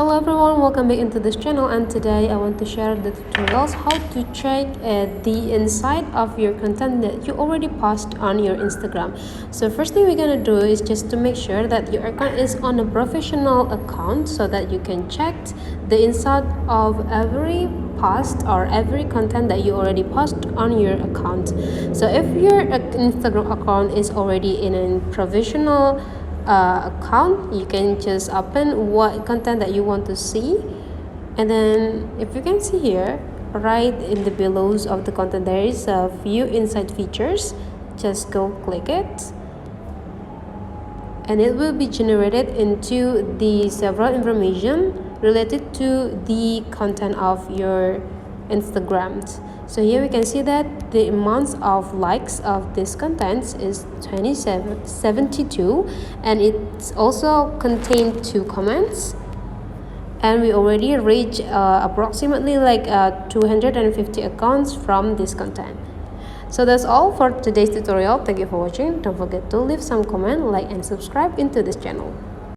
Hello everyone, welcome back into this channel, and today I want to share the tutorials how to check the inside of your content that you already post on your Instagram. So first thing we're gonna do is just to make sure that your account is on a professional account so that you can check the inside of every post or every content that you already post on your account. So if your Instagram account is already in a professional account, you can just open what content that you want to see, and then if you can see here right in the belows of the content there is a view inside features. Just go click it and it will be generated into the several information related to the content of your Instagram. So here we can see that the amounts of likes of this content is 72, and it's also contained 2 comments, and we already reached approximately 250 accounts from this content. So that's all for today's tutorial. Thank you for watching. Don't forget to leave some comment, like and subscribe into this channel.